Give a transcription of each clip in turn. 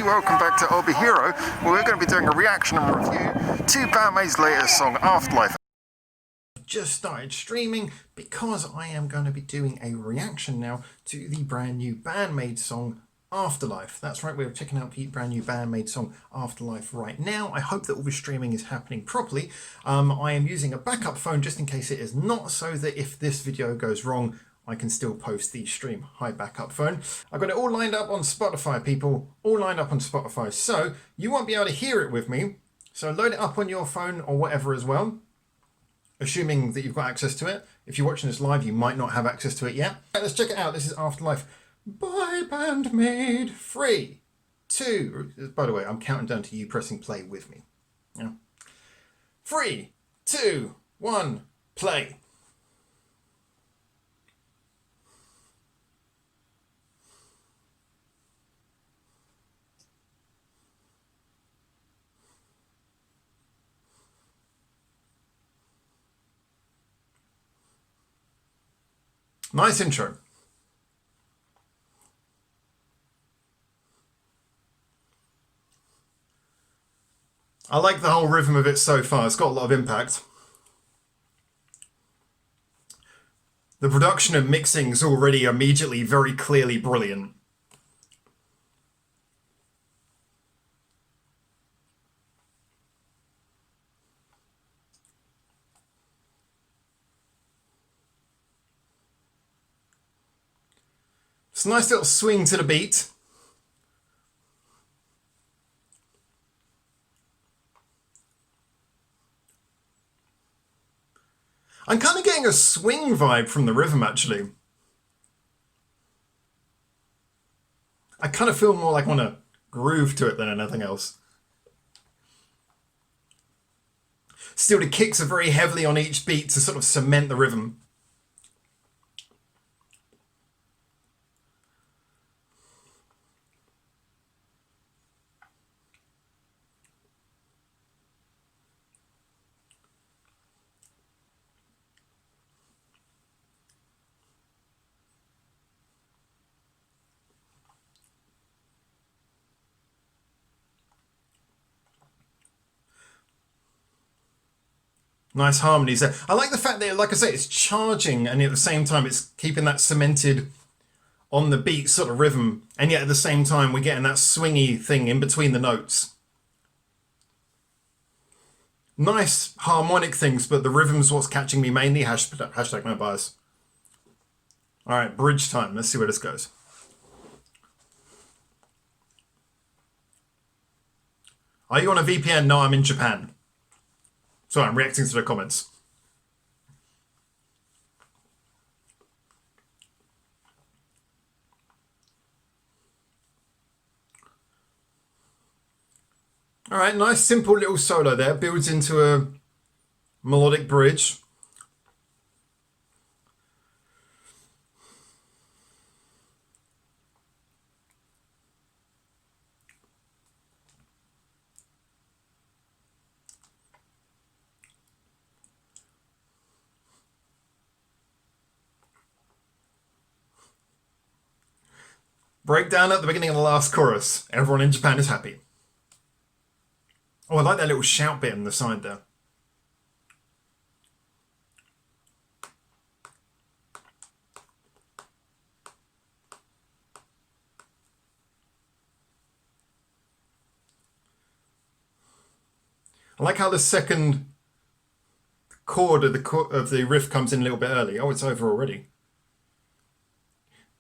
everybody, welcome back to I'll Be Hero, where we're going to be doing a reaction and review to Band-Maid's latest song, Afterlife. I've just started streaming because I am going to be doing a reaction now to the brand new Band-Maid song, Afterlife. That's right, we're checking out the brand new Band-Maid song, Afterlife, right now. I hope that all the streaming is happening properly. I am using a backup phone just in case it is not, so that if this video goes wrong, I can still post the stream. Hi, backup phone. I've got it all lined up on Spotify, people. All lined up on Spotify. So you won't be able to hear it with me. So load it up on your phone or whatever as well, assuming that you've got access to it. If you're watching this live, you might not have access to it yet. Right, let's check it out. This is Afterlife by Band-Maid. 3, 2... By the way, I'm counting down to you pressing play with me. Yeah. 3, 2, 1, play. Nice intro. I like the whole rhythm of it so far. It's got a lot of impact. The production and mixing is already immediately very clearly brilliant. It's a nice little swing to the beat. I'm kind of getting a swing vibe from the rhythm, actually. I kind of feel more like I want to groove to it than anything else. Still, the kicks are very heavily on each beat to sort of cement the rhythm. Nice harmonies there. I like the fact that, like I say, it's charging and at the same time it's keeping that cemented on the beat sort of rhythm, and yet at the same time we're getting that swingy thing in between the notes. Nice harmonic things, but the rhythm's what's catching me mainly. Hashtag no bias. Alright, bridge time. Let's see where this goes. Are you on a VPN? No, I'm in Japan. Sorry, I'm reacting to the comments. All right, nice simple little solo there. Builds into a melodic bridge. Breakdown at the beginning of the last chorus. Everyone in Japan is happy. Oh, I like that little shout bit on the side there. I like how the second chord of the riff comes in a little bit early. Oh, it's over already.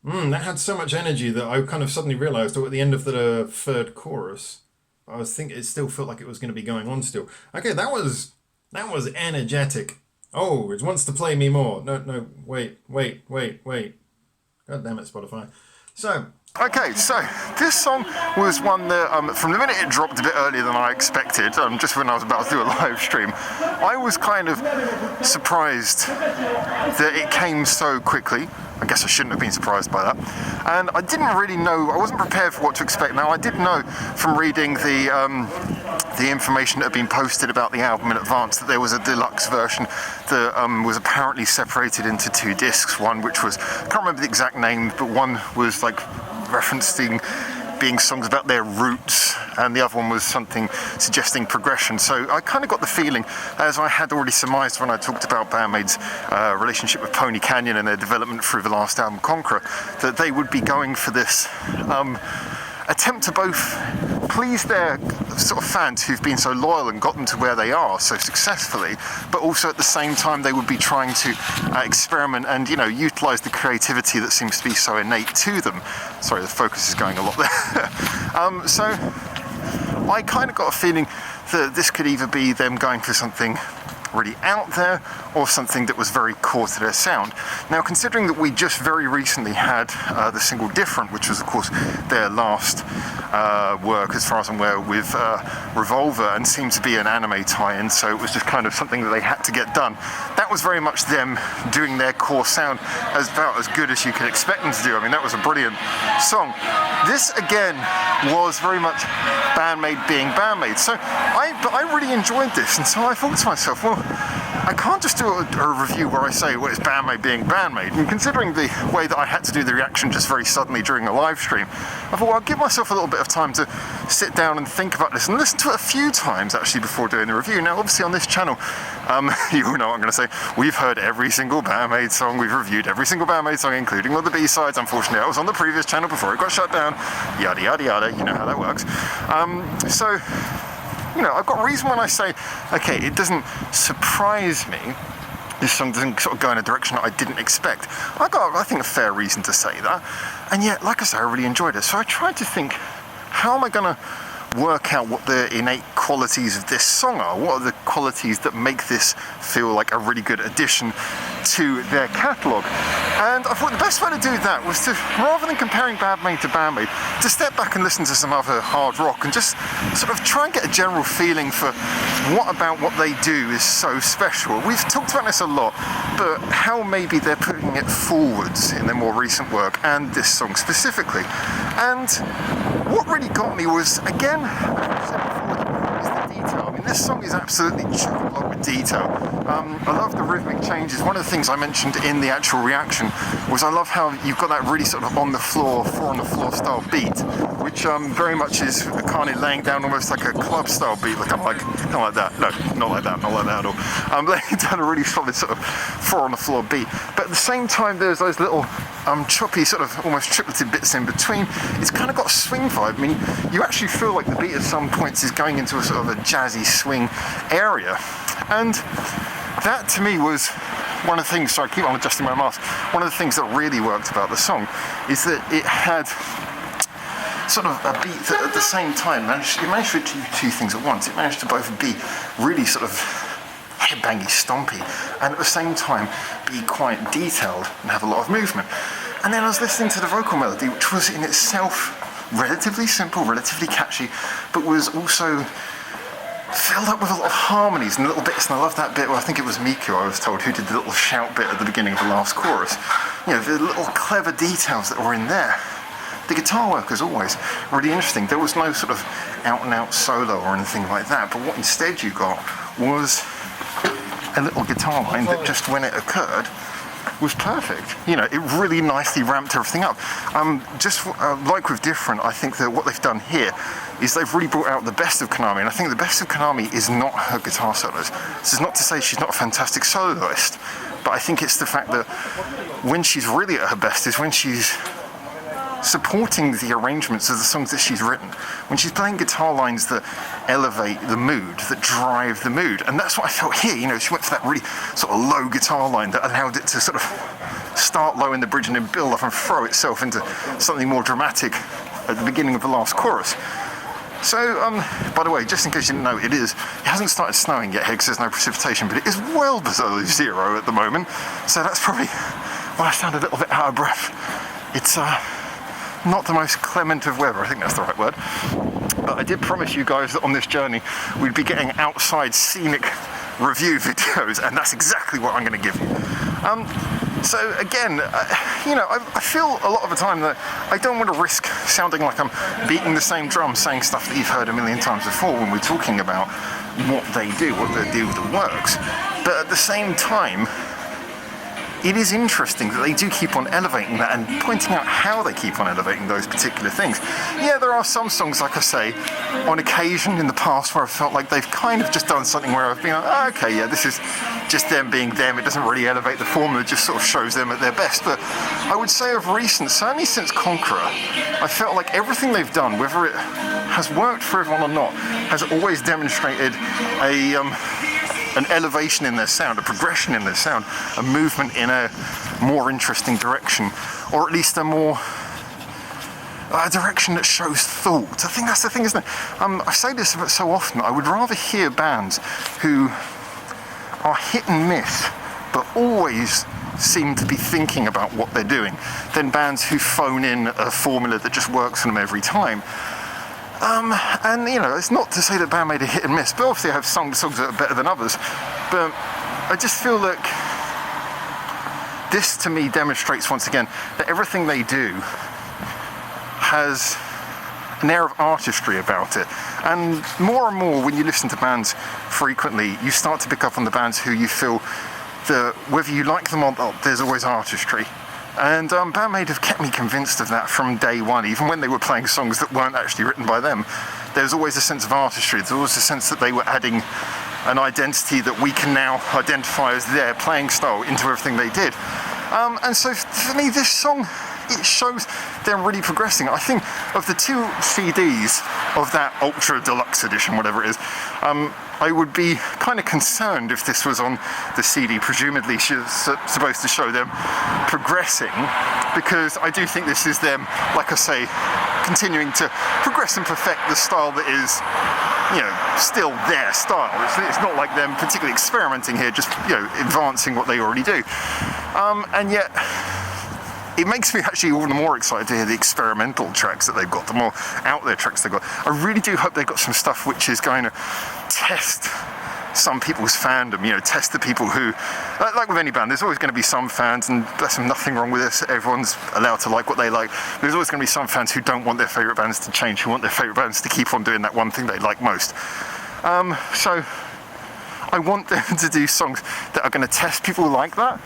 That had so much energy that I kind of suddenly realised at the end of the third chorus, I was thinking it still felt like it was going to be going on still. Okay, that was energetic. Oh, it wants to play me more. No, wait. God damn it, Spotify. So, okay, so this song was one that, from the minute it dropped a bit earlier than I expected, just when I was about to do a live stream, I was kind of surprised that it came so quickly. I guess I shouldn't have been surprised by that. And I didn't really know, I wasn't prepared for what to expect. Now, I did know from reading the information that had been posted about the album in advance that there was a deluxe version that was apparently separated into 2 discs. One which was, I can't remember the exact name, but one was like referencing being songs about their roots, and the other one was something suggesting progression. So I kind of got the feeling, as I had already surmised when I talked about Band-Maid's relationship with Pony Canyon and their development through the last album, Conqueror, that they would be going for this attempt to both please their sort of fans who've been so loyal and got them to where they are so successfully, but also at the same time they would be trying to experiment and, you know, utilize the creativity that seems to be so innate to them. Sorry, the focus is going a lot there. So I kind of got a feeling that this could either be them going for something really out there or something that was very core to their sound. Now, considering that we just very recently had the single Different, which was of course their last work as far as I'm aware with Revolver, and seemed to be an anime tie-in, so it was just kind of something that they had to get done. That was very much them doing their core sound about as good as you could expect them to do. I mean, that was a brilliant song. This again was very much Band-Maid being Band-Maid, so I really enjoyed this, and so I thought to myself, well, I can't just do a review where I say, well, it's Band-Maid being Band-Maid. And considering the way that I had to do the reaction just very suddenly during a live stream, I thought, well, I'll give myself a little bit of time to sit down and think about this and listen to it a few times actually before doing the review. Now, obviously on this channel, you all know what I'm going to say, we've heard every single Band-Maid song, we've reviewed every single Band-Maid song, including all the B-sides. Unfortunately, I was on the previous channel before it got shut down, yada, yada, yada, you know how that works. So, you know, I've got reason when I say, okay, it doesn't surprise me, this song doesn't sort of go in a direction that I didn't expect. I've got, I think, a fair reason to say that. And yet, like I say, I really enjoyed it. So I tried to think, how am I going to work out what the innate qualities of this song are? What are the qualities that make this feel like a really good addition to their catalogue? And I thought the best way to do that was to, rather than comparing Band-Maid to Band-Maid, to step back and listen to some other hard rock and just sort of try and get a general feeling for what about what they do is so special. We've talked about this a lot, but how maybe they're putting it forwards in their more recent work, and this song specifically. And what really got me was, again, as I said before, is the detail. I mean, this song is absolutely chock-a-block with detail. I love the rhythmic changes. One of the things I mentioned in the actual reaction was I love how you've got that really sort of on the floor, four on the floor style beat, which very much is kind of laying down almost like a club style beat, like I'm like, not like that, no, not like that, not like that at all. I'm laying down a really solid sort of four on the floor beat, but at the same time there's those little choppy sort of almost tripleted bits in between. It's kind of got a swing vibe. I mean, you actually feel like the beat at some points is going into a sort of a jazzy swing area, and that to me was one of the things, so I keep on adjusting my mask, one of the things that really worked about the song is that it had sort of a beat that at the same time it managed to do two things at once. It managed to both be really sort of headbangy, stompy, and at the same time be quite detailed and have a lot of movement. And then I was listening to the vocal melody, which was in itself relatively simple, relatively catchy, but was also filled up with a lot of harmonies and little bits, and I love that bit where I think it was Miku, I was told, who did the little shout bit at the beginning of the last chorus. You know, the little clever details that were in there. The guitar work, as always, really interesting. There was no sort of out-and-out solo or anything like that, but what instead you got was a little guitar line that just when it occurred was perfect. You know, it really nicely ramped everything up. Like with Different, I think that what they've done here is they've really brought out the best of Konami, and I think the best of Konami is not her guitar solos. This is not to say she's not a fantastic soloist, but I think it's the fact that when she's really at her best is when she's supporting the arrangements of the songs that she's written, when she's playing guitar lines that elevate the mood, that drive the mood. And that's what I felt here. You know, she went for that really sort of low guitar line that allowed it to sort of start low in the bridge and then build up and throw itself into something more dramatic at the beginning of the last chorus. So, by the way, just in case you didn't know, it hasn't started snowing yet here because there's no precipitation, but it is well below zero at the moment. So that's probably why I sound a little bit out of breath. It's not the most clement of weather, I think that's the right word. But I did promise you guys that on this journey we'd be getting outside scenic review videos, and that's exactly what I'm going to give you. So again, you know, I feel a lot of the time that I don't want to risk sounding like I'm beating the same drum, saying stuff that you've heard a million times before when we're talking about what they do that works. But at the same time, it is interesting that they do keep on elevating that and pointing out how they keep on elevating those particular things. Yeah, there are some songs, like I say, on occasion in the past where I felt like they've kind of just done something where I've been like, oh, okay, yeah, this is just them being them. It doesn't really elevate the formula, it just sort of shows them at their best. But I would say of recent, certainly since Conqueror, I felt like everything they've done, whether it has worked for everyone or not, has always demonstrated an elevation in their sound, a progression in their sound, a movement in a more interesting direction, or at least a direction that shows thought. I think that's the thing, isn't it? I say this so often, I would rather hear bands who are hit and miss, but always seem to be thinking about what they're doing, than bands who phone in a formula that just works for them every time. And you know, it's not to say that Band-Maid are hit and miss, but obviously I have some songs that are better than others. But I just feel like this to me demonstrates once again that everything they do has an air of artistry about it. And more when you listen to bands frequently, you start to pick up on the bands who you feel that whether you like them or not, there's always artistry. And Band-Maid have kept me convinced of that from day one, even when they were playing songs that weren't actually written by them. There's always a sense of artistry, there's always a sense that they were adding an identity that we can now identify as their playing style into everything they did. And so for me, this song, it shows them really progressing. I think of the two CDs of that Ultra Deluxe Edition, whatever it is, I would be kind of concerned if this was on the CD, presumably supposed to show them progressing, because I do think this is them, like I say, continuing to progress and perfect the style that is, you know, still their style. It's not like them particularly experimenting here, just, you know, advancing what they already do. And yet, it makes me actually all the more excited to hear the experimental tracks that they've got, the more out there tracks they've got. I really do hope they've got some stuff which is going to test some people's fandom, you know, test the people who, like with any band, there's always going to be some fans, and there's nothing wrong with this, everyone's allowed to like what they like. There's always going to be some fans who don't want their favourite bands to change, who want their favourite bands to keep on doing that one thing they like most. So I want them to do songs that are going to test people like that.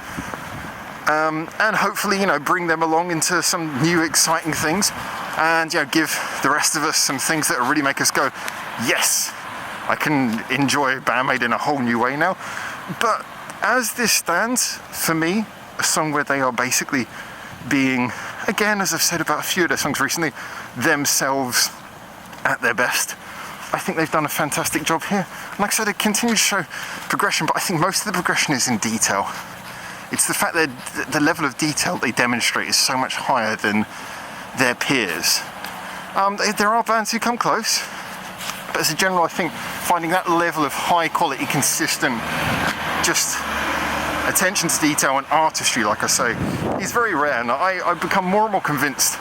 And hopefully, you know, bring them along into some new exciting things, and, you know, give the rest of us some things that really make us go, yes, I can enjoy Band-Maid in a whole new way now. But as this stands, for me, a song where they are basically being, again, as I've said about a few of their songs recently, themselves at their best. I think they've done a fantastic job here. And like I said, they continue to show progression, but I think most of the progression is in detail. It's the fact that the level of detail they demonstrate is so much higher than their peers. There are bands who come close, but as a general, I think finding that level of high quality, consistent, just attention to detail and artistry, like I say, is very rare. And I become more and more convinced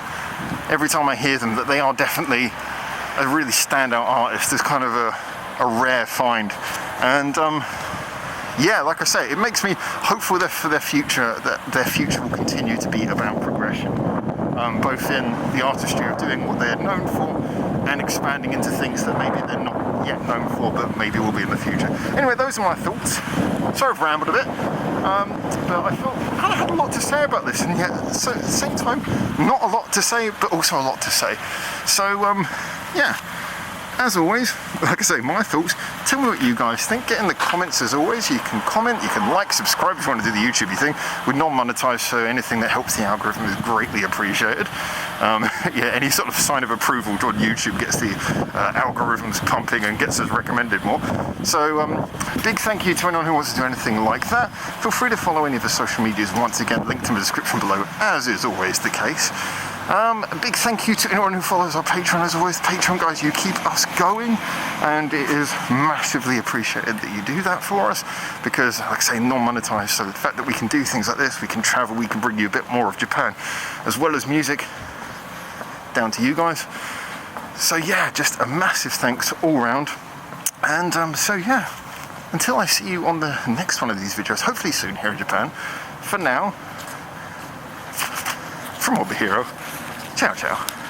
every time I hear them that they are definitely a really standout artist. It's kind of a rare find. And yeah, like I say, it makes me hopeful for their future, that their future will continue to be about progression, both in the artistry of doing what they're known for and expanding into things that maybe they're not yet known for, but maybe will be in the future. Anyway, those are my thoughts. Sorry I've rambled a bit, but I felt I kind of had a lot to say about this, and yet at the same time, not a lot to say, but also a lot to say. So, yeah. As always, like I say, my thoughts. Tell me what you guys think. Get in the comments as always. You can comment, you can like, subscribe if you want to do the YouTube thing. We're non-monetized, so anything that helps the algorithm is greatly appreciated. Yeah, any sort of sign of approval on YouTube gets the algorithms pumping and gets us recommended more. So big thank you to anyone who wants to do anything like that. Feel free to follow any of the social medias, once again linked in the description below, as is always the case. A big thank you to anyone who follows our Patreon. As always, Patreon guys, you keep us going, and it is massively appreciated that you do that for us, because, like I say, non-monetized, so the fact that we can do things like this, we can travel, we can bring you a bit more of Japan, as well as music, down to you guys. So yeah, just a massive thanks all round, and so yeah, until I see you on the next one of these videos, hopefully soon here in Japan, for now, from Old the Hero, ciao ciao.